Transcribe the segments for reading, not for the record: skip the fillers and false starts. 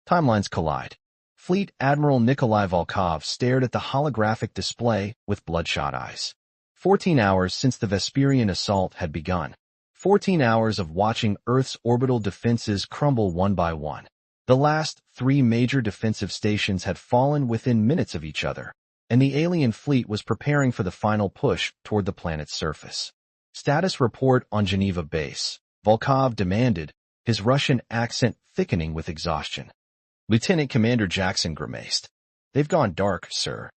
Timelines collide. Fleet Admiral Nikolai Volkov stared at the holographic display with bloodshot eyes. 14 hours since the Vesperian assault had begun. 14 hours of watching Earth's orbital defenses crumble one by one. The last 3 major defensive stations had fallen within minutes of each other, and the alien fleet was preparing for the final push toward the planet's surface. Status report on Geneva base, Volkov demanded, his Russian accent thickening with exhaustion. Lieutenant Commander Jackson grimaced. They've gone dark, sir.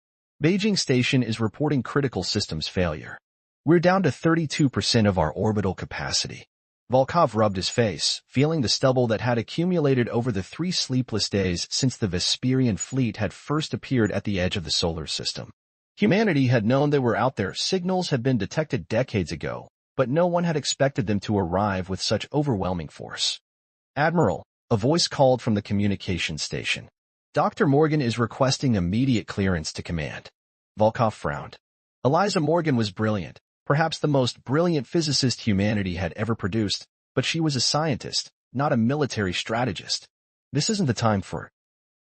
Beijing Station is reporting critical systems failure. We're down to 32% of our orbital capacity. Volkov rubbed his face, feeling the stubble that had accumulated over the 3 sleepless days since the Vesperian fleet had first appeared at the edge of the solar system. Humanity had known they were out there. Signals had been detected decades ago, but no one had expected them to arrive with such overwhelming force. Admiral, a voice called from the communications station. Dr. Morgan is requesting immediate clearance to command. Volkov frowned. Eliza Morgan was brilliant, perhaps the most brilliant physicist humanity had ever produced, but she was a scientist, not a military strategist. This isn't the time for...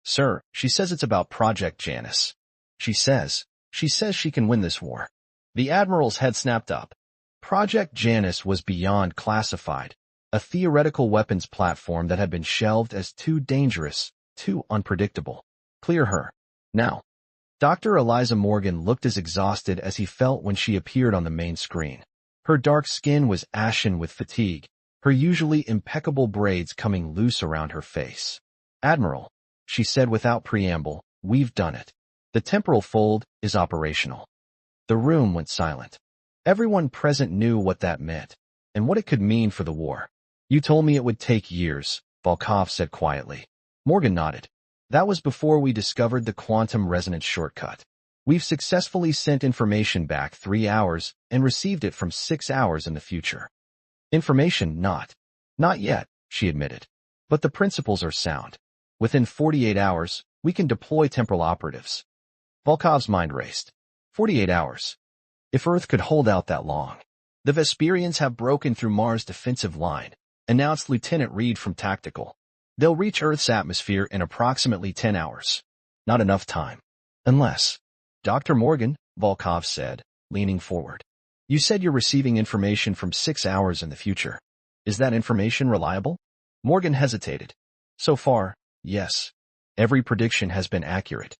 Sir, she says it's about Project Janus. She says she can win this war. The Admiral's head snapped up. Project Janus was beyond classified, a theoretical weapons platform that had been shelved as too dangerous, too unpredictable. Clear her. Now. Dr. Eliza Morgan looked as exhausted as he felt when she appeared on the main screen. Her dark skin was ashen with fatigue, her usually impeccable braids coming loose around her face. Admiral, she said without preamble, we've done it. The temporal fold is operational. The room went silent. Everyone present knew what that meant, and what it could mean for the war. You told me it would take years, Volkov said quietly. Morgan nodded. That was before we discovered the quantum resonance shortcut. We've successfully sent information back 3 hours and received it from 6 hours in the future. Information not yet, she admitted. But the principles are sound. Within 48 hours, we can deploy temporal operatives. Volkov's mind raced. 48 hours. If Earth could hold out that long. The Vesperians have broken through Mars' defensive line, announced Lieutenant Reed from Tactical. They'll reach Earth's atmosphere in approximately 10 hours. Not enough time. Unless... Dr. Morgan, Volkov said, leaning forward. You said you're receiving information from 6 hours in the future. Is that information reliable? Morgan hesitated. So far, yes. Every prediction has been accurate.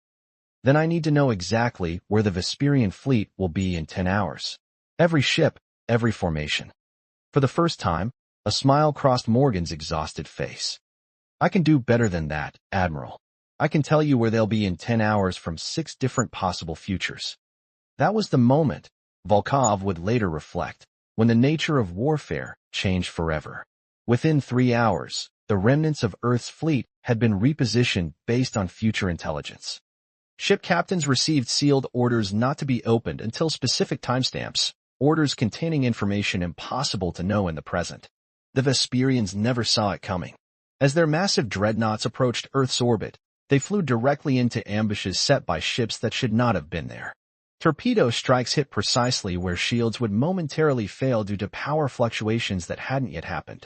Then I need to know exactly where the Vesperian fleet will be in 10 hours. Every ship, every formation. For the first time, a smile crossed Morgan's exhausted face. I can do better than that, Admiral. I can tell you where they'll be in 10 hours from 6 different possible futures. That was the moment, Volkov would later reflect, when the nature of warfare changed forever. Within 3 hours, the remnants of Earth's fleet had been repositioned based on future intelligence. Ship captains received sealed orders not to be opened until specific timestamps, orders containing information impossible to know in the present. The Vesperians never saw it coming. As their massive dreadnoughts approached Earth's orbit, they flew directly into ambushes set by ships that should not have been there. Torpedo strikes hit precisely where shields would momentarily fail due to power fluctuations that hadn't yet happened.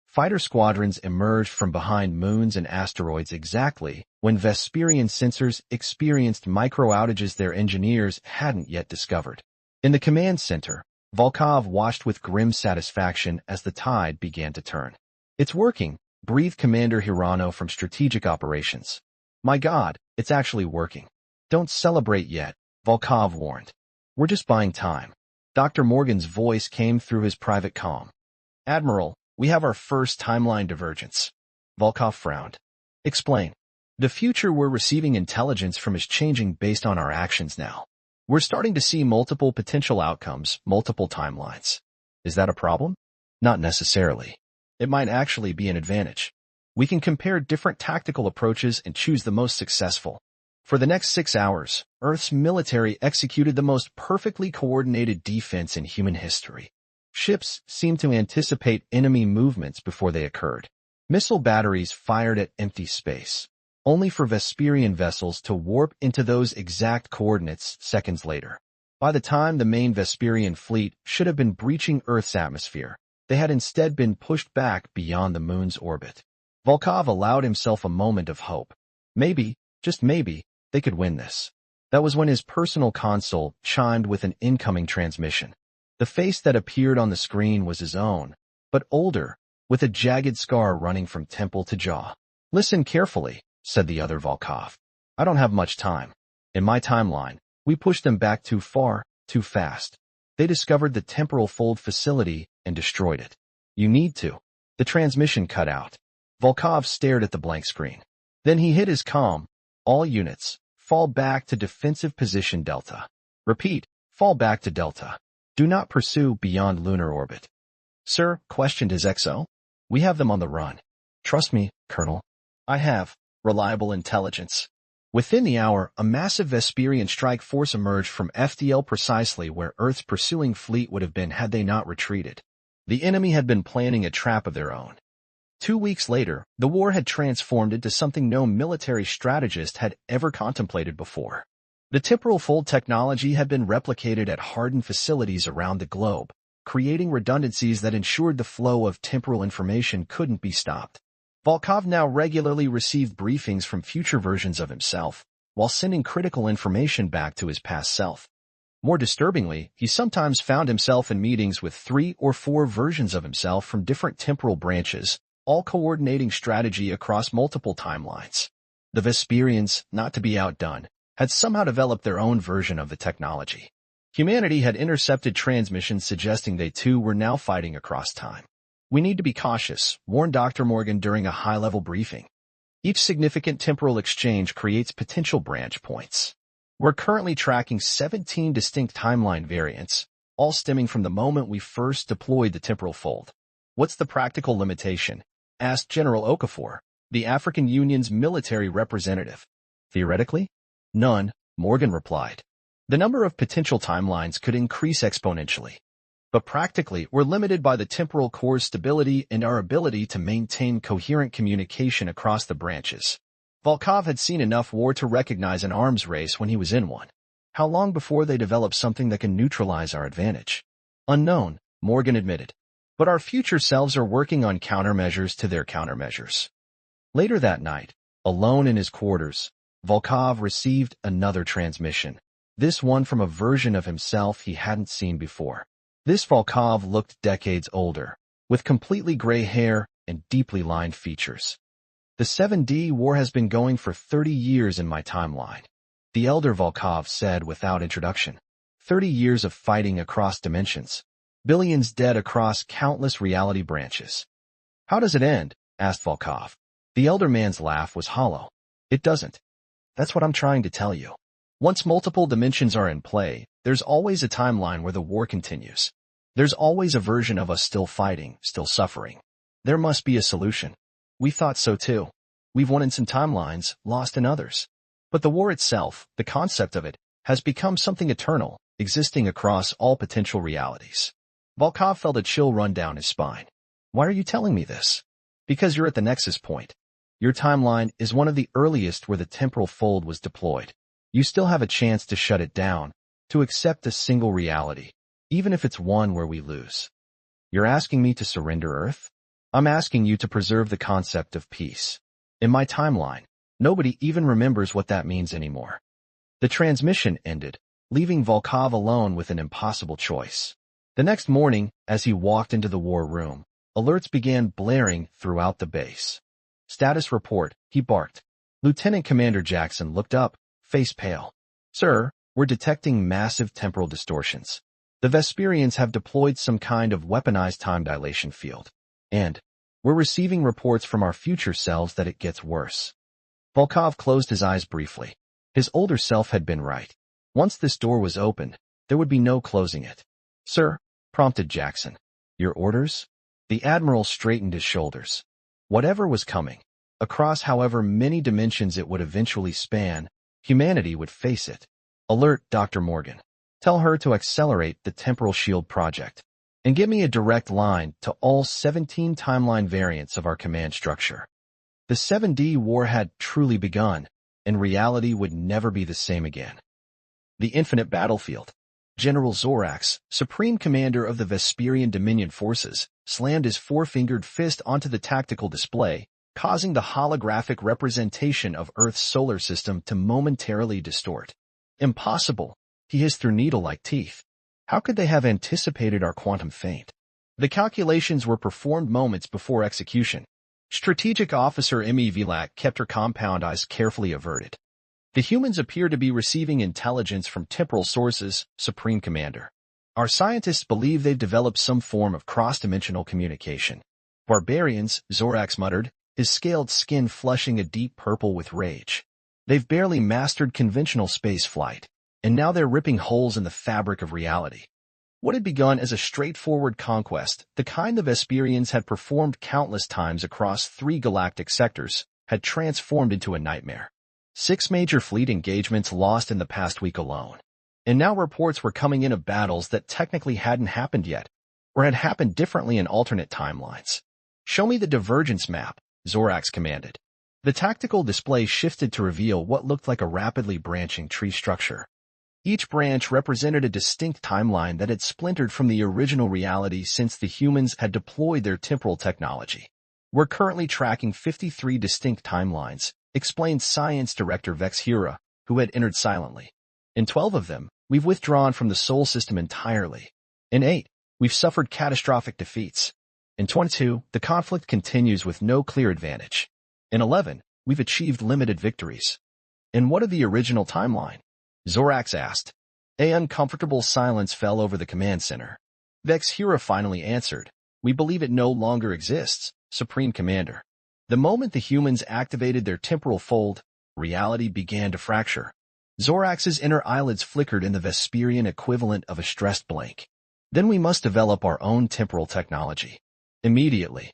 Fighter squadrons emerged from behind moons and asteroids exactly when Vesperian sensors experienced micro-outages their engineers hadn't yet discovered. In the command center, Volkov watched with grim satisfaction as the tide began to turn. It's working, breathed Commander Hirano from Strategic Operations. My God, it's actually working. Don't celebrate yet, Volkov warned. We're just buying time. Dr. Morgan's voice came through his private comm. Admiral, we have our first timeline divergence. Volkov frowned. Explain. The future we're receiving intelligence from is changing based on our actions now. We're starting to see multiple potential outcomes, multiple timelines. Is that a problem? Not necessarily. It might actually be an advantage. We can compare different tactical approaches and choose the most successful. For the next 6 hours, Earth's military executed the most perfectly coordinated defense in human history. Ships seemed to anticipate enemy movements before they occurred. Missile batteries fired at empty space, only for Vesperian vessels to warp into those exact coordinates seconds later. By the time the main Vesperian fleet should have been breaching Earth's atmosphere, they had instead been pushed back beyond the moon's orbit. Volkov allowed himself a moment of hope. Maybe, just maybe, they could win this. That was when his personal console chimed with an incoming transmission. The face that appeared on the screen was his own, but older, with a jagged scar running from temple to jaw. "Listen carefully," said the other Volkov. "I don't have much time. In my timeline, we pushed them back too far, too fast. They discovered the temporal fold facility and destroyed it. You need to." The transmission cut out. Volkov stared at the blank screen. Then he hit his comm. "All units, fall back to defensive position Delta. Repeat, fall back to Delta. Do not pursue beyond lunar orbit." "Sir," questioned his XO. "We have them on the run. Trust me, Colonel. I have reliable intelligence." Within the hour, a massive Vesperian strike force emerged from FDL precisely where Earth's pursuing fleet would have been had they not retreated. The enemy had been planning a trap of their own. 2 weeks later, the war had transformed into something no military strategist had ever contemplated before. The temporal fold technology had been replicated at hardened facilities around the globe, creating redundancies that ensured the flow of temporal information couldn't be stopped. Volkov now regularly received briefings from future versions of himself, while sending critical information back to his past self. More disturbingly, he sometimes found himself in meetings with 3 or 4 versions of himself from different temporal branches, all coordinating strategy across multiple timelines. The Vesperians, not to be outdone, had somehow developed their own version of the technology. Humanity had intercepted transmissions suggesting they too were now fighting across time. "We need to be cautious," warned Dr. Morgan during a high-level briefing. "Each significant temporal exchange creates potential branch points. We're currently tracking 17 distinct timeline variants, all stemming from the moment we first deployed the temporal fold." "What's the practical limitation?" asked General Okafor, the African Union's military representative. "Theoretically? None," Morgan replied. "The number of potential timelines could increase exponentially. But practically, we're limited by the temporal core's stability and our ability to maintain coherent communication across the branches." Volkov had seen enough war to recognize an arms race when he was in one. How long before they develop something that can neutralize our advantage? Unknown, Morgan admitted. But our future selves are working on countermeasures to their countermeasures. Later that night, alone in his quarters, Volkov received another transmission, this one from a version of himself he hadn't seen before. This Volkov looked decades older, with completely gray hair and deeply lined features. "The 7D war has been going for 30 years in my timeline," the elder Volkov said without introduction. 30 years of fighting across dimensions. Billions dead across countless reality branches. "How does it end?" asked Volkov. The elder man's laugh was hollow. "It doesn't. That's what I'm trying to tell you. Once multiple dimensions are in play, there's always a timeline where the war continues. There's always a version of us still fighting, still suffering. There must be a solution. We thought so too. We've won in some timelines, lost in others. But the war itself, the concept of it, has become something eternal, existing across all potential realities." Volkov felt a chill run down his spine. "Why are you telling me this?" "Because you're at the nexus point. Your timeline is one of the earliest where the temporal fold was deployed. You still have a chance to shut it down, to accept a single reality, even if it's one where we lose." "You're asking me to surrender Earth?" "I'm asking you to preserve the concept of peace. In my timeline, nobody even remembers what that means anymore." The transmission ended, leaving Volkov alone with an impossible choice. The next morning, as he walked into the war room, alerts began blaring throughout the base. "Status report," he barked. Lieutenant Commander Jackson looked up, face pale. "Sir, we're detecting massive temporal distortions. The Vesperians have deployed some kind of weaponized time dilation field. And we're receiving reports from our future selves that it gets worse." Volkov closed his eyes briefly. His older self had been right. Once this door was opened, there would be no closing it. "Sir," prompted Jackson. "Your orders?" The Admiral straightened his shoulders. Whatever was coming, across however many dimensions it would eventually span, humanity would face it. "Alert Dr. Morgan. Tell her to accelerate the Temporal Shield project. And give me a direct line to all 17 timeline variants of our command structure." The 7D war had truly begun, and reality would never be the same again. The infinite battlefield. General Zorax, Supreme Commander of the Vesperian Dominion Forces, slammed his four-fingered fist onto the tactical display, causing the holographic representation of Earth's solar system to momentarily distort. Impossible, he hissed through needle-like teeth. How could they have anticipated our quantum feint? The calculations were performed moments before execution. Strategic Officer Emmy Vilak kept her compound eyes carefully averted. The humans appear to be receiving intelligence from temporal sources, Supreme Commander. Our scientists believe they've developed some form of cross-dimensional communication. Barbarians, Zorax muttered, his scaled skin flushing a deep purple with rage. They've barely mastered conventional space flight, and now they're ripping holes in the fabric of reality. What had begun as a straightforward conquest, the kind the Vesperians had performed countless times across 3 galactic sectors, had transformed into a nightmare. 6 major fleet engagements lost in the past week alone. And now reports were coming in of battles that technically hadn't happened yet, or had happened differently in alternate timelines. Show me the divergence map, Zorax commanded. The tactical display shifted to reveal what looked like a rapidly branching tree structure. Each branch represented a distinct timeline that had splintered from the original reality since the humans had deployed their temporal technology. We're currently tracking 53 distinct timelines, explained Science Director Vex Hura, who had entered silently. In 12 of them, we've withdrawn from the Sol system entirely. In 8, we've suffered catastrophic defeats. In 22, the conflict continues with no clear advantage. In 11, we've achieved limited victories. And what of the original timeline? Zorax asked. An uncomfortable silence fell over the command center. Vex Hura finally answered. We believe it no longer exists, Supreme Commander. The moment the humans activated their temporal fold, reality began to fracture. Zorax's inner eyelids flickered in the Vesperian equivalent of a stressed blank. Then we must develop our own temporal technology. Immediately.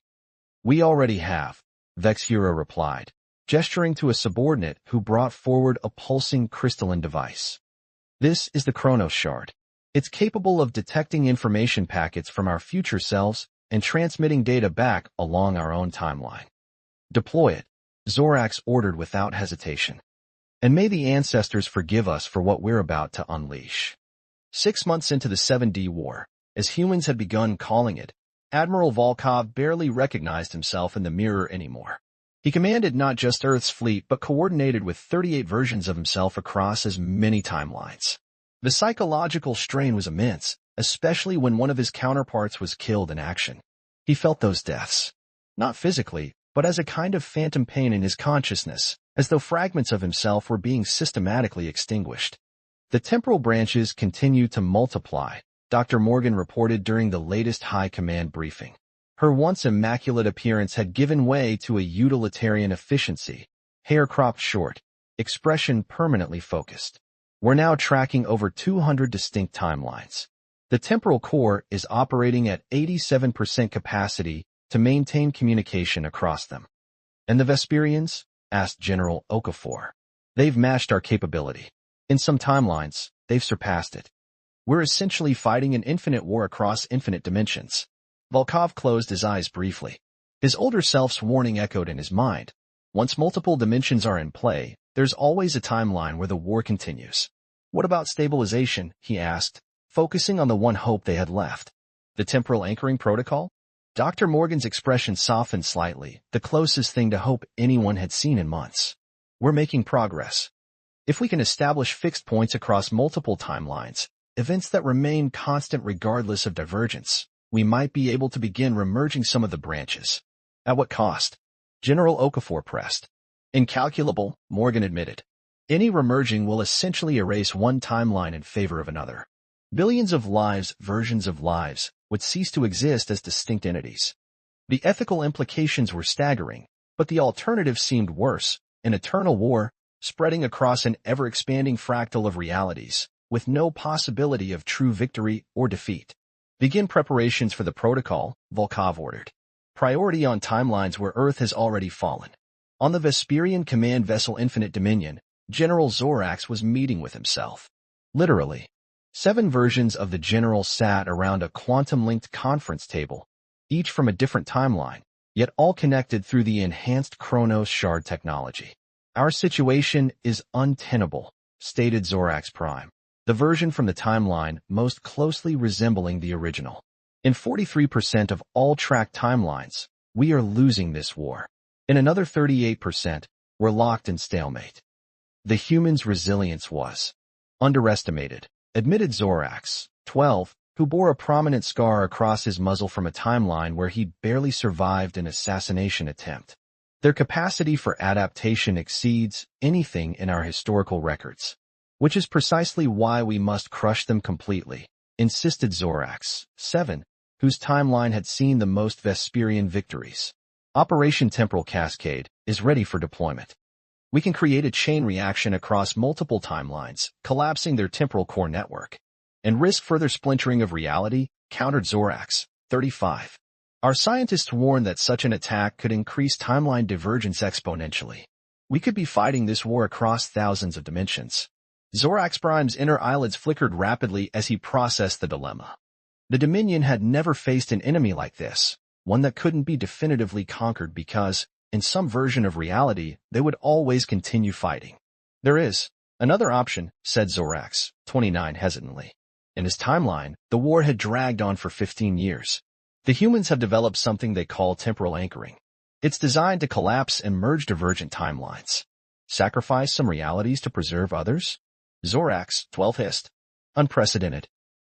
We already have, Vex Hura replied, gesturing to a subordinate who brought forward a pulsing crystalline device. This is the Chronos Shard. It's capable of detecting information packets from our future selves and transmitting data back along our own timeline. Deploy it, Zorax ordered without hesitation. And may the ancestors forgive us for what we're about to unleash. 6 months into the 7D War, as humans had begun calling it, Admiral Volkov barely recognized himself in the mirror anymore. He commanded not just Earth's fleet but coordinated with 38 versions of himself across as many timelines. The psychological strain was immense, especially when one of his counterparts was killed in action. He felt those deaths. Not physically, but as a kind of phantom pain in his consciousness, as though fragments of himself were being systematically extinguished. The temporal branches continued to multiply, Dr. Morgan reported during the latest high command briefing. Her once immaculate appearance had given way to a utilitarian efficiency, hair cropped short, expression permanently focused. We're now tracking over 200 distinct timelines. The temporal core is operating at 87% capacity to maintain communication across them. And the Vesperians? Asked General Okafor. They've matched our capability. In some timelines, they've surpassed it. We're essentially fighting an infinite war across infinite dimensions. Volkov closed his eyes briefly. His older self's warning echoed in his mind. Once multiple dimensions are in play, there's always a timeline where the war continues. What about stabilization? He asked, focusing on the one hope they had left. The temporal anchoring protocol? Dr. Morgan's expression softened slightly, the closest thing to hope anyone had seen in months. We're making progress. If we can establish fixed points across multiple timelines, events that remain constant regardless of divergence, we might be able to begin remerging some of the branches. At what cost? General Okafor pressed. Incalculable, Morgan admitted. Any remerging will essentially erase one timeline in favor of another. Billions of lives, versions of lives, would cease to exist as distinct entities. The ethical implications were staggering, but the alternative seemed worse, an eternal war, spreading across an ever-expanding fractal of realities, with no possibility of true victory or defeat. Begin preparations for the protocol, Volkov ordered. Priority on timelines where Earth has already fallen. On the Vesperian command vessel Infinite Dominion, General Zorax was meeting with himself. Literally. 7 versions of the general sat around a quantum-linked conference table, each from a different timeline, yet all connected through the enhanced Chronos Shard technology. Our situation is untenable, stated Zorax Prime, the version from the timeline most closely resembling the original. In 43% of all tracked timelines, we are losing this war. and another 38% were locked in stalemate. The human's resilience was underestimated, admitted Zorax, 12, who bore a prominent scar across his muzzle from a timeline where he barely survived an assassination attempt. Their capacity for adaptation exceeds anything in our historical records, which is precisely why we must crush them completely, insisted Zorax, 7, whose timeline had seen the most Vesperian victories. Operation Temporal Cascade is ready for deployment. We can create a chain reaction across multiple timelines, collapsing their temporal core network, and risk further splintering of reality, countered Zorax, 35. Our scientists warn that such an attack could increase timeline divergence exponentially. We could be fighting this war across thousands of dimensions. Zorax Prime's inner eyelids flickered rapidly as he processed the dilemma. The Dominion had never faced an enemy like this, one that couldn't be definitively conquered because, in some version of reality, they would always continue fighting. There is another option, said Zorax, 29 hesitantly. In his timeline, the war had dragged on for 15 years. The humans have developed something they call temporal anchoring. It's designed to collapse and merge divergent timelines. Sacrifice some realities to preserve others? Zorax, 12 hissed. Unprecedented.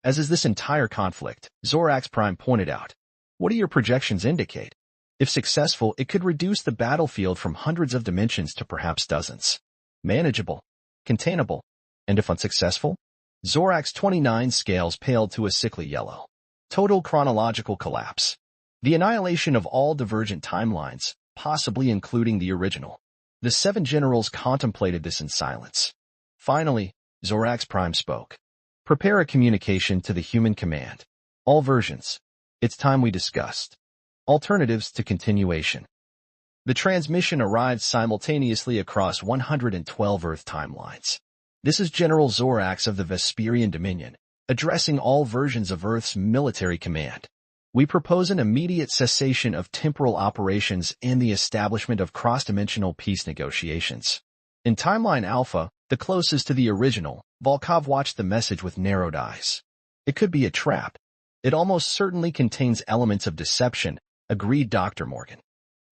As is this entire conflict, Zorax Prime pointed out. What do your projections indicate? If successful, it could reduce the battlefield from hundreds of dimensions to perhaps dozens. Manageable. Containable. And if unsuccessful? Zorax 29 scales paled to a sickly yellow. Total chronological collapse. The annihilation of all divergent timelines, possibly including the original. The 7 generals contemplated this in silence. Finally, Zorax Prime spoke. Prepare a communication to the human command. All versions. It's time we discussed. Alternatives to continuation. The transmission arrived simultaneously across 112 Earth timelines. This is General Zorax of the Vesperian Dominion, addressing all versions of Earth's military command. We propose an immediate cessation of temporal operations and the establishment of cross-dimensional peace negotiations. In Timeline Alpha, the closest to the original, Volkov watched the message with narrowed eyes. It could be a trap. It almost certainly contains elements of deception, agreed Dr. Morgan.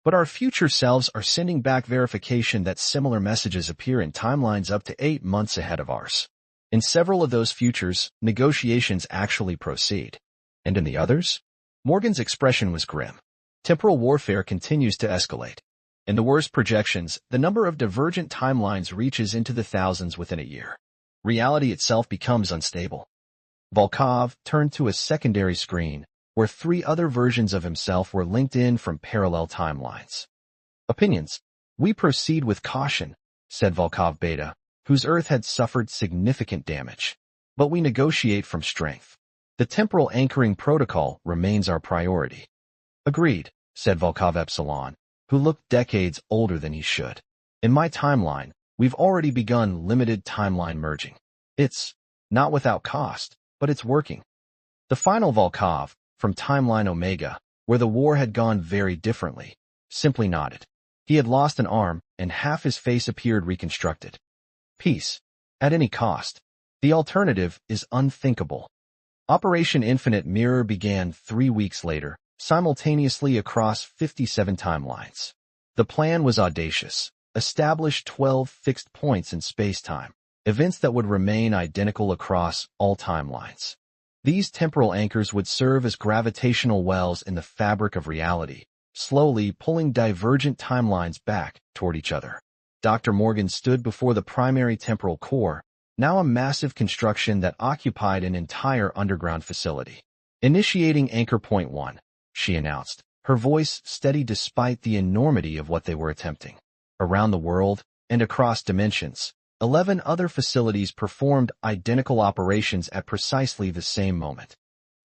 But our future selves are sending back verification that similar messages appear in timelines up to 8 months ahead of ours. In several of those futures, negotiations actually proceed. And in the others? Morgan's expression was grim. Temporal warfare continues to escalate. In the worst projections, the number of divergent timelines reaches into the thousands within a year. Reality itself becomes unstable. Volkov turned to a secondary screen, where 3 other versions of himself were linked in from parallel timelines. Opinions. We proceed with caution, said Volkov Beta, whose Earth had suffered significant damage. But we negotiate from strength. The temporal anchoring protocol remains our priority. Agreed, said Volkov Epsilon, who looked decades older than he should. In my timeline, we've already begun limited timeline merging. It's not without cost, but it's working. The final Volkov, from Timeline Omega, where the war had gone very differently, simply nodded. He had lost an arm, and half his face appeared reconstructed. Peace. At any cost. The alternative is unthinkable. Operation Infinite Mirror began 3 weeks later, simultaneously across 57 timelines. The plan was audacious. Establish 12 fixed points in space-time, events that would remain identical across all timelines. These temporal anchors would serve as gravitational wells in the fabric of reality, slowly pulling divergent timelines back toward each other. Dr. Morgan stood before the primary temporal core, now a massive construction that occupied an entire underground facility. Initiating Anchor Point 1, she announced, her voice steady despite the enormity of what they were attempting. Around the world, and across dimensions, 11 other facilities performed identical operations at precisely the same moment.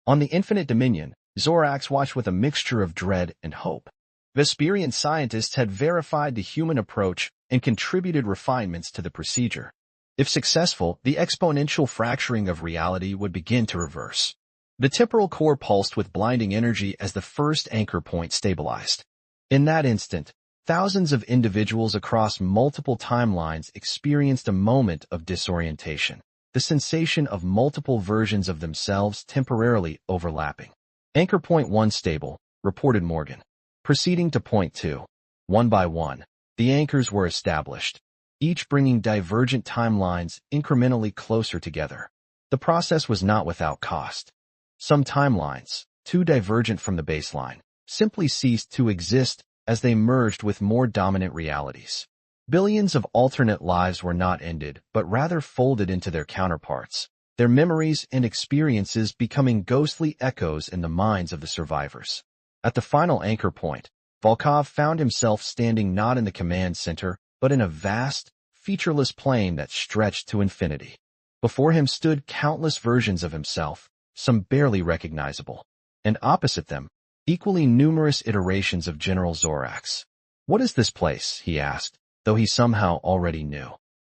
On the Infinite Dominion, Zorax watched with a mixture of dread and hope. Vesperian scientists had verified the human approach and contributed refinements to the procedure. If successful, the exponential fracturing of reality would begin to reverse. The temporal core pulsed with blinding energy as the first anchor point stabilized. In that instant, thousands of individuals across multiple timelines experienced a moment of disorientation, the sensation of multiple versions of themselves temporarily overlapping. Anchor Point 1 stable, reported Morgan. Proceeding to Point 2. One by one, the anchors were established, each bringing divergent timelines incrementally closer together. The process was not without cost. Some timelines, too divergent from the baseline, simply ceased to exist as they merged with more dominant realities. Billions of alternate lives were not ended, but rather folded into their counterparts, their memories and experiences becoming ghostly echoes in the minds of the survivors. At the final anchor point, Volkov found himself standing not in the command center, but in a vast, featureless plane that stretched to infinity. Before him stood countless versions of himself, some barely recognizable, and opposite them, equally numerous iterations of General Zorax. "What is this place?" he asked, though he somehow already knew.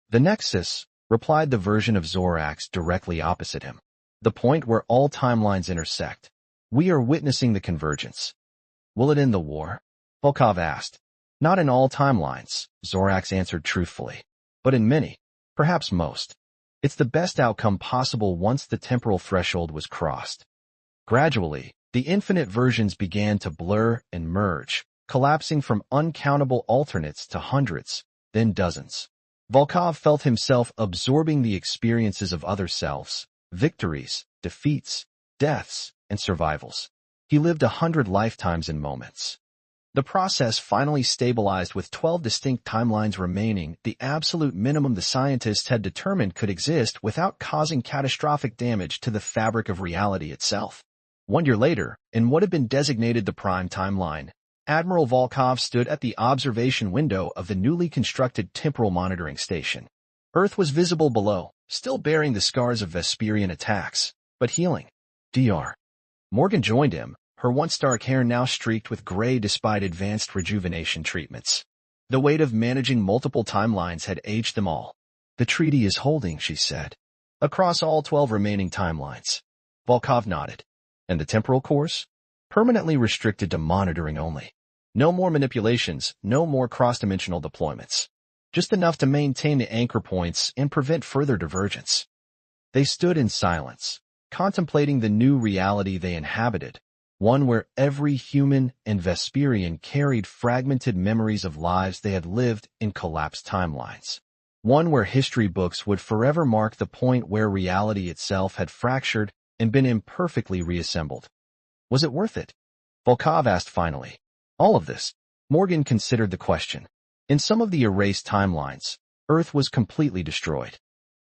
"The Nexus," replied the version of Zorax directly opposite him. "The point where all timelines intersect. We are witnessing the convergence." "Will it end the war?" Volkov asked. "Not in all timelines," Zorax answered truthfully. "But in many, perhaps most. It's the best outcome possible once the temporal threshold was crossed." Gradually, the infinite versions began to blur and merge, collapsing from uncountable alternates to hundreds, then dozens. Volkov felt himself absorbing the experiences of other selves, victories, defeats, deaths, and survivals. He lived 100 lifetimes in moments. The process finally stabilized with 12 distinct timelines remaining, the absolute minimum the scientists had determined could exist without causing catastrophic damage to the fabric of reality itself. 1 year later, in what had been designated the prime timeline, Admiral Volkov stood at the observation window of the newly constructed temporal monitoring station. Earth was visible below, still bearing the scars of Vesperian attacks, but healing. Dr. Morgan joined him, her once dark hair now streaked with gray despite advanced rejuvenation treatments. The weight of managing multiple timelines had aged them all. "The treaty is holding," she said. "Across all 12 remaining timelines." Volkov nodded. "And the temporal course?" "Permanently restricted to monitoring only. No more manipulations, no more cross-dimensional deployments. Just enough to maintain the anchor points and prevent further divergence." They stood in silence, contemplating the new reality they inhabited, one where every human and Vesperian carried fragmented memories of lives they had lived in collapsed timelines. One where history books would forever mark the point where reality itself had fractured and been imperfectly reassembled. "Was it worth it?" Volkov asked finally. "All of this?" Morgan considered the question. In some of the erased timelines, Earth was completely destroyed.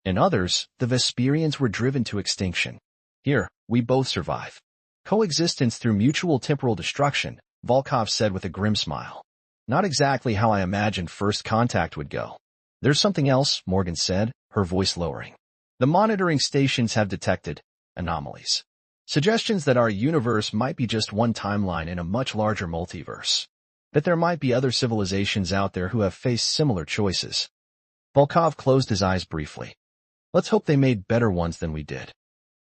In others, the Vesperians were driven to extinction. Here, we both survive. "Coexistence through mutual temporal destruction," Volkov said with a grim smile. "Not exactly how I imagined first contact would go." "There's something else," Morgan said, her voice lowering. "The monitoring stations have detected anomalies. Suggestions that our universe might be just one timeline in a much larger multiverse. That there might be other civilizations out there who have faced similar choices." Volkov closed his eyes briefly. "Let's hope they made better ones than we did."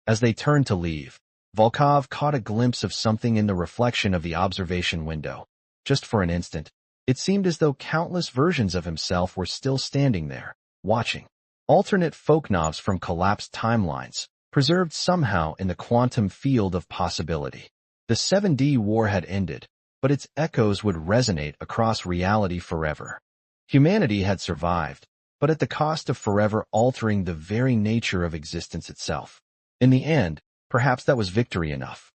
As they turned to leave, Volkov caught a glimpse of something in the reflection of the observation window. Just for an instant, it seemed as though countless versions of himself were still standing there, watching. Alternate folknovs from collapsed timelines, preserved somehow in the quantum field of possibility. The 7D war had ended, but its echoes would resonate across reality forever. Humanity had survived, but at the cost of forever altering the very nature of existence itself. In the end, perhaps that was victory enough.